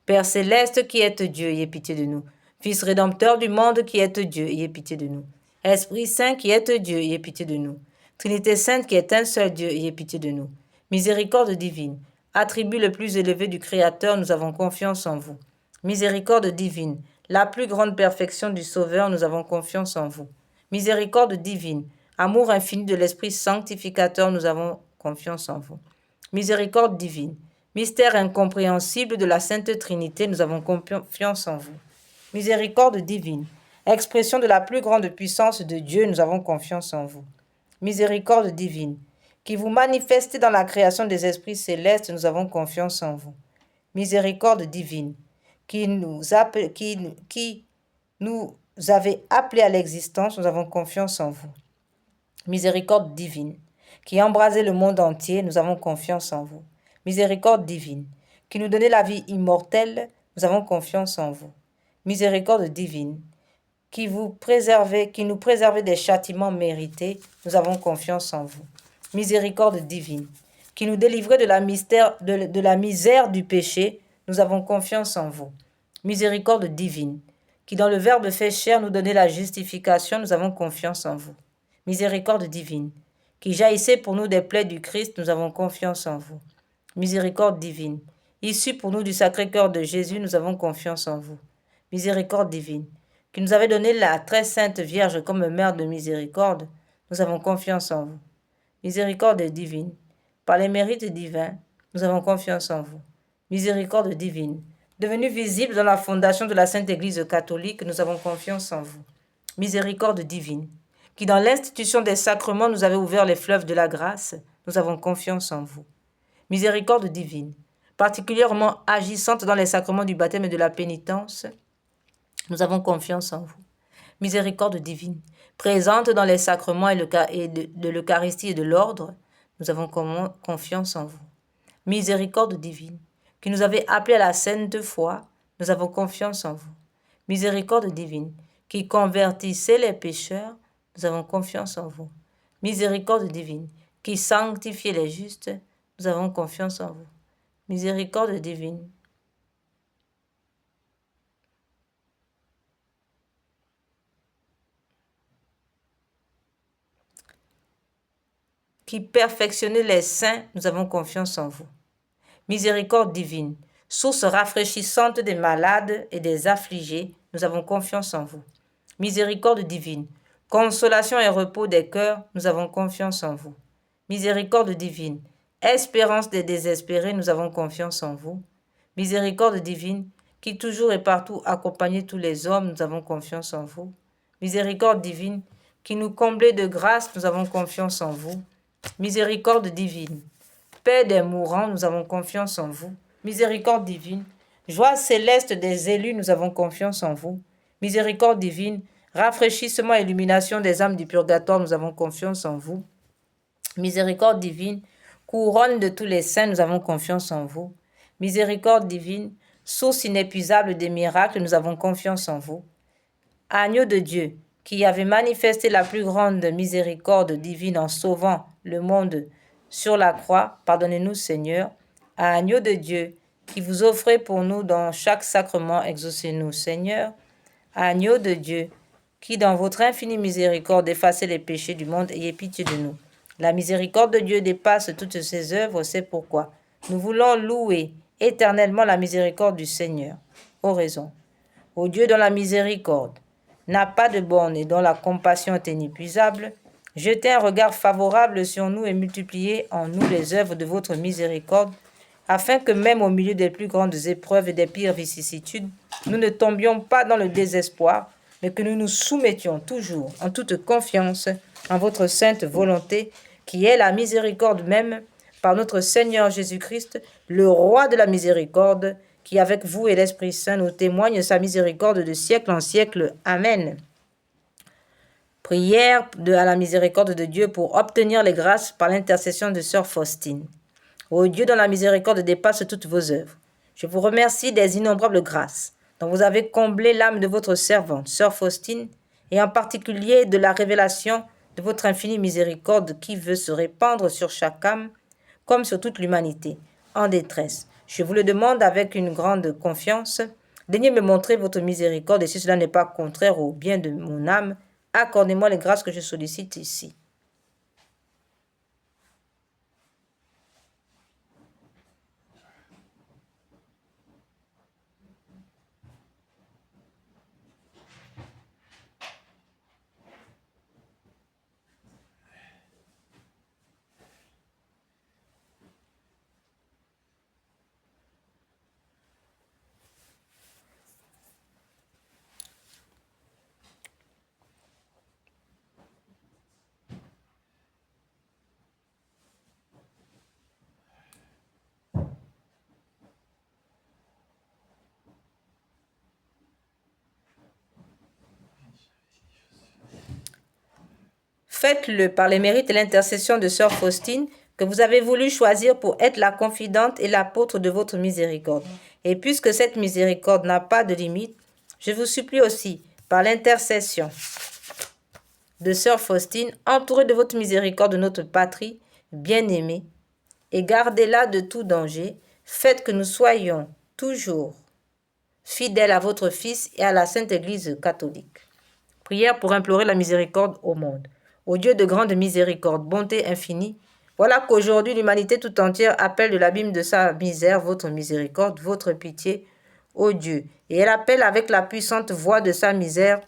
Père céleste qui êtes Dieu, ayez pitié de nous. Fils rédempteur du monde qui êtes Dieu, ayez pitié de nous. Esprit Saint qui êtes Dieu, ayez pitié de nous. Trinité Sainte qui est un seul Dieu, ayez pitié de nous. Miséricorde divine, attribut le plus élevé du Créateur, nous avons confiance en vous. Miséricorde divine, la plus grande perfection du Sauveur, nous avons confiance en vous. Miséricorde divine, amour infini de l'Esprit sanctificateur, nous avons confiance en vous. Miséricorde divine, mystère incompréhensible de la Sainte Trinité, nous avons confiance en vous. Miséricorde divine, expression de la plus grande puissance de Dieu, nous avons confiance en vous. Miséricorde divine, qui vous manifestez dans la création des esprits célestes, nous avons confiance en vous. Miséricorde divine, qui nous avez appelés à l'existence, nous avons confiance en vous. Miséricorde divine, qui embrasez le monde entier, nous avons confiance en vous. Miséricorde divine, qui nous donnez la vie immortelle, nous avons confiance en vous. Miséricorde divine, qui nous préservez des châtiments mérités, nous avons confiance en vous. Miséricorde divine, qui nous délivrez de la misère du péché, nous avons confiance en vous. Miséricorde divine, qui dans le Verbe fait chair nous donnez la justification, nous avons confiance en vous. Miséricorde divine, qui jaillissez pour nous des plaies du Christ, nous avons confiance en vous. Miséricorde divine, issue pour nous du Sacré-Cœur de Jésus, nous avons confiance en vous. Miséricorde divine, qui nous avez donné la très sainte Vierge comme mère de miséricorde, nous avons confiance en vous. Miséricorde divine, par les mérites divins, nous avons confiance en vous. Miséricorde divine, devenue visible dans la fondation de la Sainte Église catholique, nous avons confiance en vous. Miséricorde divine, qui dans l'institution des sacrements nous avez ouvert les fleuves de la grâce, nous avons confiance en vous. Miséricorde divine, particulièrement agissante dans les sacrements du baptême et de la pénitence, nous avons confiance en vous. Miséricorde divine, présente dans les sacrements de l'Eucharistie et de l'ordre, nous avons confiance en vous. Miséricorde divine, qui nous avez appelés à la sainte foi, nous avons confiance en vous. Miséricorde divine, qui convertissez les pécheurs, nous avons confiance en vous. Miséricorde divine, qui sanctifiez les justes, nous avons confiance en vous. Miséricorde divine, qui perfectionnez les saints, nous avons confiance en vous. Miséricorde divine, source rafraîchissante des malades et des affligés, nous avons confiance en vous. Miséricorde divine, consolation et repos des cœurs, nous avons confiance en vous. Miséricorde divine, espérance des désespérés, nous avons confiance en vous. Miséricorde divine, qui toujours et partout accompagnez tous les hommes, nous avons confiance en vous. Miséricorde divine, qui nous comblez de grâce, nous avons confiance en vous. Miséricorde divine, paix des mourants, nous avons confiance en vous. Miséricorde divine, joie céleste des élus, nous avons confiance en vous. Miséricorde divine, rafraîchissement et illumination des âmes du purgatoire, nous avons confiance en vous. Miséricorde divine, couronne de tous les saints, nous avons confiance en vous. Miséricorde divine, source inépuisable des miracles, nous avons confiance en vous. Agneau de Dieu, qui avait manifesté la plus grande miséricorde divine en sauvant le monde sur la croix, pardonnez-nous Seigneur. Agneau de Dieu, qui vous offrez pour nous dans chaque sacrement, exaucez-nous Seigneur. Agneau de Dieu, qui dans votre infinie miséricorde effacez les péchés du monde, ayez pitié de nous. La miséricorde de Dieu dépasse toutes ses œuvres, c'est pourquoi nous voulons louer éternellement la miséricorde du Seigneur. Oraison. Ô Dieu dont la miséricorde n'a pas de borne et dont la compassion est inépuisable, jetez un regard favorable sur nous et multipliez en nous les œuvres de votre miséricorde, afin que même au milieu des plus grandes épreuves et des pires vicissitudes, nous ne tombions pas dans le désespoir, mais que nous nous soumettions toujours en toute confiance en votre sainte volonté, qui est la miséricorde même, par notre Seigneur Jésus-Christ, le roi de la miséricorde, qui avec vous et l'Esprit Saint nous témoigne sa miséricorde de siècle en siècle. Amen. Prière à la miséricorde de Dieu pour obtenir les grâces par l'intercession de Sœur Faustine. Ô Dieu dont la miséricorde dépasse toutes vos œuvres, je vous remercie des innombrables grâces dont vous avez comblé l'âme de votre servante, Sœur Faustine, et en particulier de la révélation de votre infinie miséricorde qui veut se répandre sur chaque âme comme sur toute l'humanité en détresse. Je vous le demande avec une grande confiance. Daignez me montrer votre miséricorde et si cela n'est pas contraire au bien de mon âme, accordez-moi les grâces que je sollicite ici. Faites-le par les mérites et l'intercession de sœur Faustine, que vous avez voulu choisir pour être la confidente et l'apôtre de votre miséricorde. Et puisque cette miséricorde n'a pas de limite, je vous supplie aussi, par l'intercession de sœur Faustine, entourée de votre miséricorde de notre patrie, bien-aimée, et gardez-la de tout danger, faites que nous soyons toujours fidèles à votre Fils et à la Sainte Église catholique. Prière pour implorer la miséricorde au monde. Ô Dieu de grande miséricorde, bonté infinie, voilà qu'aujourd'hui l'humanité tout entière appelle de l'abîme de sa misère votre miséricorde, votre pitié, ô Dieu. Et elle appelle avec la puissante voix de sa misère,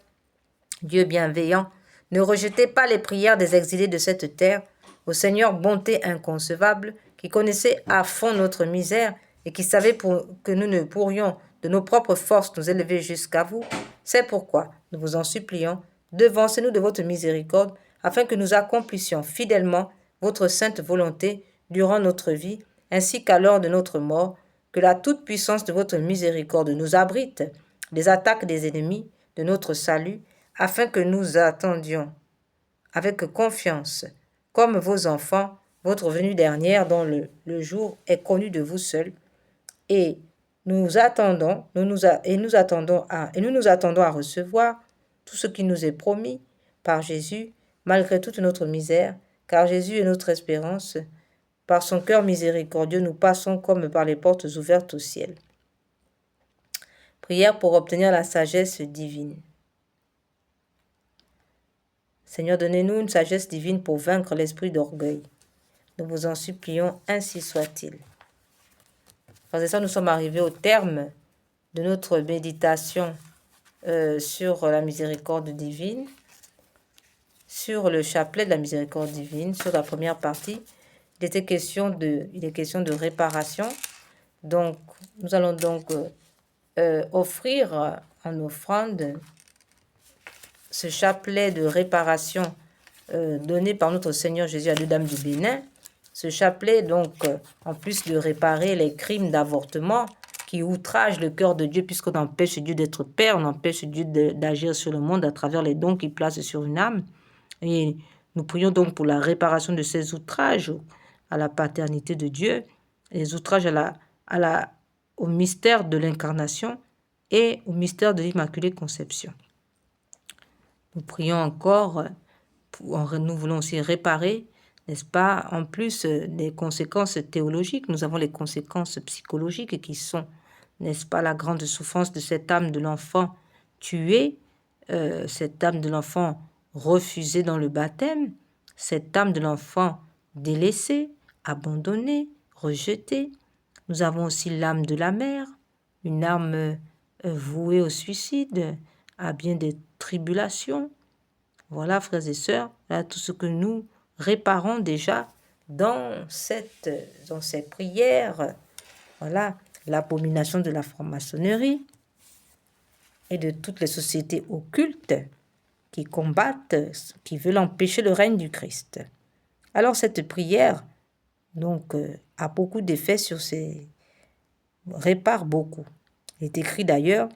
Dieu bienveillant, ne rejetez pas les prières des exilés de cette terre, au Seigneur bonté inconcevable, qui connaissait à fond notre misère et qui savait que nous ne pourrions de nos propres forces nous élever jusqu'à vous. C'est pourquoi nous vous en supplions, devancez-nous de votre miséricorde, afin que nous accomplissions fidèlement votre sainte volonté durant notre vie, ainsi qu'à l'heure de notre mort, que la toute-puissance de votre miséricorde nous abrite des attaques des ennemis de notre salut, afin que nous attendions avec confiance, comme vos enfants, votre venue dernière dont le jour est connu de vous seuls, et nous attendons à recevoir tout ce qui nous est promis par Jésus, malgré toute notre misère, car Jésus est notre espérance. Par son cœur miséricordieux, nous passons comme par les portes ouvertes au ciel. Prière pour obtenir la sagesse divine. Seigneur, donnez-nous une sagesse divine pour vaincre l'esprit d'orgueil. Nous vous en supplions, ainsi soit-il. Frères et sœurs, nous sommes arrivés au terme de notre méditation sur la miséricorde divine, sur le chapelet de la miséricorde divine, sur la première partie. Il est question de réparation. Donc, nous allons donc offrir en offrande ce chapelet de réparation donné par notre Seigneur Jésus à deux dames du Bénin. Ce chapelet, donc, en plus de réparer les crimes d'avortement qui outragent le cœur de Dieu, puisqu'on empêche Dieu d'être Père, on empêche Dieu d'agir sur le monde à travers les dons qu'il place sur une âme. Et nous prions donc pour la réparation de ces outrages à la paternité de Dieu, les outrages au mystère de l'incarnation et au mystère de l'Immaculée Conception. Nous prions encore, nous voulons aussi réparer, n'est-ce pas, en plus des conséquences théologiques, nous avons les conséquences psychologiques qui sont, n'est-ce pas, la grande souffrance de cette âme de l'enfant tuée, cette âme de l'enfant refusée dans le baptême, cette âme de l'enfant délaissée, abandonnée, rejetée. Nous avons aussi l'âme de la mère, une âme vouée au suicide, à bien des tribulations. Voilà, frères et sœurs, là, tout ce que nous réparons déjà dans ces prières. Voilà, l'abomination de la franc-maçonnerie et de toutes les sociétés occultes qui combattent, qui veulent empêcher le règne du Christ. Alors cette prière, donc, a beaucoup d'effets répare beaucoup. Il est écrit d'ailleurs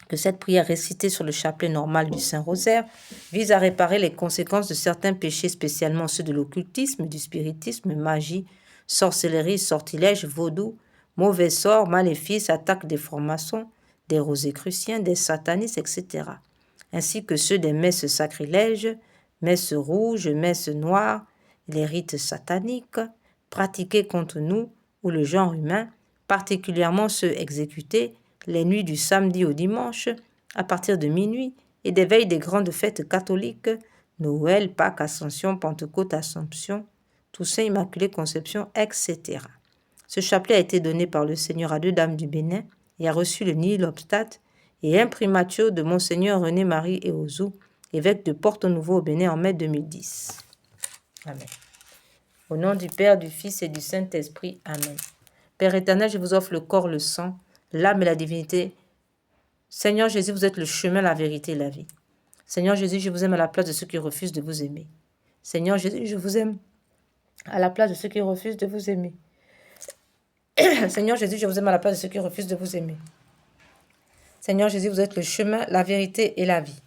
que cette prière récitée sur le chapelet normal du Saint-Rosaire vise à réparer les conséquences de certains péchés, spécialement ceux de l'occultisme, du spiritisme, magie, sorcellerie, sortilège, vaudou, mauvais sort, maléfices, attaques des francs-maçons, des rosicruciens, des satanistes, etc., ainsi que ceux des messes sacrilèges, messes rouges, messes noires, les rites sataniques, pratiqués contre nous ou le genre humain, particulièrement ceux exécutés les nuits du samedi au dimanche, à partir de minuit, et des veilles des grandes fêtes catholiques, Noël, Pâques, Ascension, Pentecôte, Assomption, Toussaint, Immaculée Conception, etc. Ce chapelet a été donné par le Seigneur à deux dames du Bénin et a reçu le nihil obstat et imprimatur de Monseigneur René-Marie Eozou, évêque de Porto-Nouveau au Bénin en mai 2010. Amen. Au nom du Père, du Fils et du Saint-Esprit. Amen. Père éternel, je vous offre le corps, le sang, l'âme et la divinité. Seigneur Jésus, vous êtes le chemin, la vérité et la vie. Seigneur Jésus, je vous aime à la place de ceux qui refusent de vous aimer. Seigneur Jésus, je vous aime à la place de ceux qui refusent de vous aimer. Seigneur Jésus, je vous aime à la place de ceux qui refusent de vous aimer. Seigneur Jésus, vous êtes le chemin, la vérité et la vie.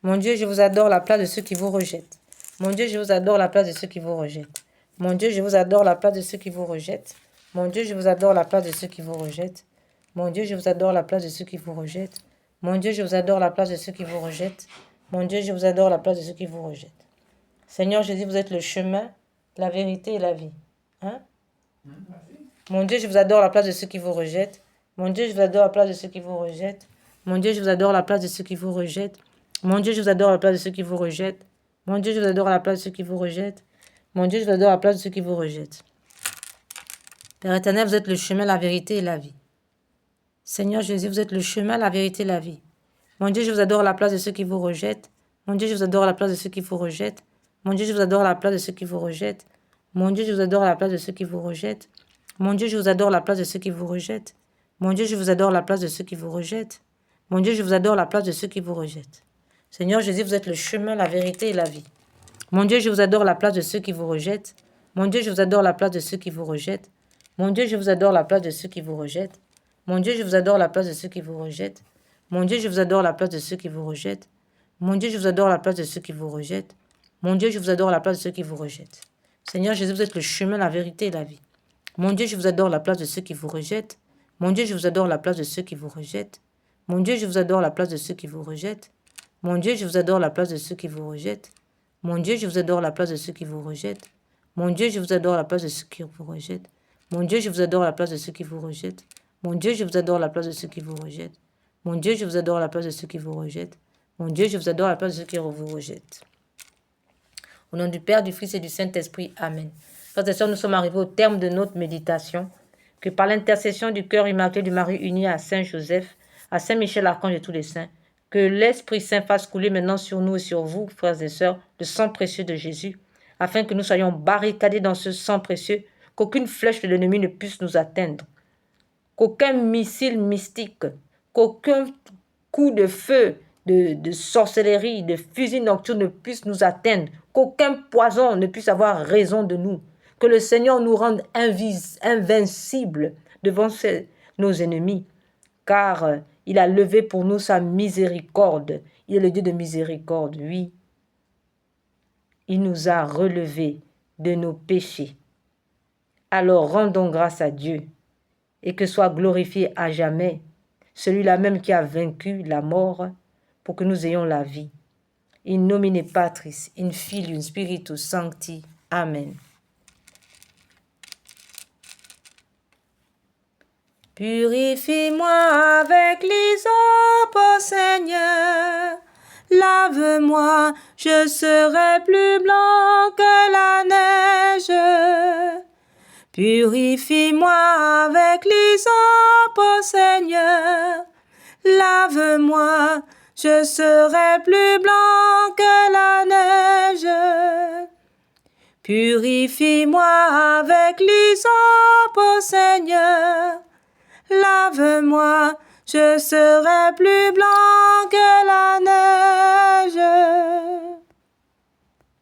Mon Dieu, je vous adore la place de ceux qui vous rejettent. Mon Dieu, je vous adore la place de ceux qui vous rejettent. Mon Dieu, je vous adore la place de ceux qui vous rejettent. Mon Dieu, je vous adore la place de ceux qui vous rejettent. Mon Dieu, je vous adore la place de ceux qui vous rejettent. Mon Dieu, je vous adore la place de ceux qui vous rejettent. Mon Dieu, je vous adore la place de ceux qui vous rejettent. Seigneur Jésus, vous êtes le chemin, la vérité et la vie. Hein? Mon Dieu, je vous adore la place de ceux qui vous rejettent. Mon Dieu, je vous adore la place de ceux qui vous rejettent. Mon Dieu, je vous adore la place de ceux qui vous rejettent. Mon Dieu, je vous adore la place de ceux qui vous rejettent. Mon Dieu, je vous adore la place de ceux qui vous rejettent. Mon Dieu, je vous adore la place de ceux qui vous rejettent. Père éternel, vous êtes le chemin, la vérité et la vie. Seigneur Jésus, vous êtes le chemin, la vérité et la vie. Mon Dieu, je vous adore la place de ceux qui vous rejettent. Mon Dieu, je vous adore la place de ceux qui vous rejettent. Mon Dieu, je vous adore la place de ceux qui vous rejettent. Mon Dieu, je vous adore la place de ceux qui vous rejettent. Mon Dieu, je vous adore la place de ceux qui vous rejettent. Mon Dieu, je vous adore la place de ceux qui vous rejettent. Mon Dieu, je vous adore la place de ceux qui vous rejettent. Seigneur Jésus, vous êtes le chemin, la vérité et la vie. Mon Dieu, je vous adore la place de ceux qui vous rejettent. Mon Dieu, je vous adore la place de ceux qui vous rejettent. Mon Dieu, je vous adore la place de ceux qui vous rejettent. Mon Dieu, je vous adore la place de ceux qui vous rejettent. Mon Dieu, je vous adore la place de ceux qui vous rejettent. Mon Dieu, je vous adore la place de ceux qui vous rejettent. Mon Dieu, je vous adore la place de ceux qui vous rejettent. Seigneur Jésus, vous êtes le chemin, la vérité et la vie. Mon Dieu, je vous adore la place de ceux qui vous rejettent. Mon Dieu, je vous adore la place de ceux qui vous rejettent. Mon Dieu, je vous adore la place de ceux qui vous rejettent. Mon Dieu, je vous adore la place de ceux qui vous rejettent. Mon Dieu, je vous adore la place de ceux qui vous rejettent. Mon Dieu, je vous adore la place de ceux qui vous rejettent. Mon Dieu, je vous adore la place de ceux qui vous rejettent. Mon Dieu, je vous adore la place de ceux qui vous rejettent. Mon Dieu, je vous adore la place de ceux qui vous rejettent. Mon Dieu, je vous adore la place de ceux qui vous rejettent. Au nom du Père, du Fils et du Saint-Esprit. Amen. Frères et sœurs, nous sommes arrivés au terme de notre méditation. Que par l'intercession du cœur immaculé de Marie uni à Saint Joseph, à Saint Michel Archange et tous les saints, que l'Esprit Saint fasse couler maintenant sur nous et sur vous, frères et sœurs, le sang précieux de Jésus, afin que nous soyons barricadés dans ce sang précieux, qu'aucune flèche de l'ennemi ne puisse nous atteindre, qu'aucun missile mystique, qu'aucun coup de feu, de sorcellerie, de fusil nocturne ne puisse nous atteindre, qu'aucun poison ne puisse avoir raison de nous, que le Seigneur nous rende invincibles devant nos ennemis, car il a levé pour nous sa miséricorde. Il est le Dieu de miséricorde, oui. Il nous a relevés de nos péchés. Alors rendons grâce à Dieu et que soit glorifié à jamais celui-là même qui a vaincu la mort pour que nous ayons la vie. In nomine Patris, in Filium Spiritus Sancti. Amen. Purifie-moi avec l'hysope, ô Seigneur. Lave-moi, je serai plus blanc que la neige. Purifie-moi avec l'hysope, ô Seigneur. Lave-moi, je serai plus blanc que la neige. Purifie-moi avec l'hysope, ô Seigneur. Lave-moi, je serai plus blanc que la neige.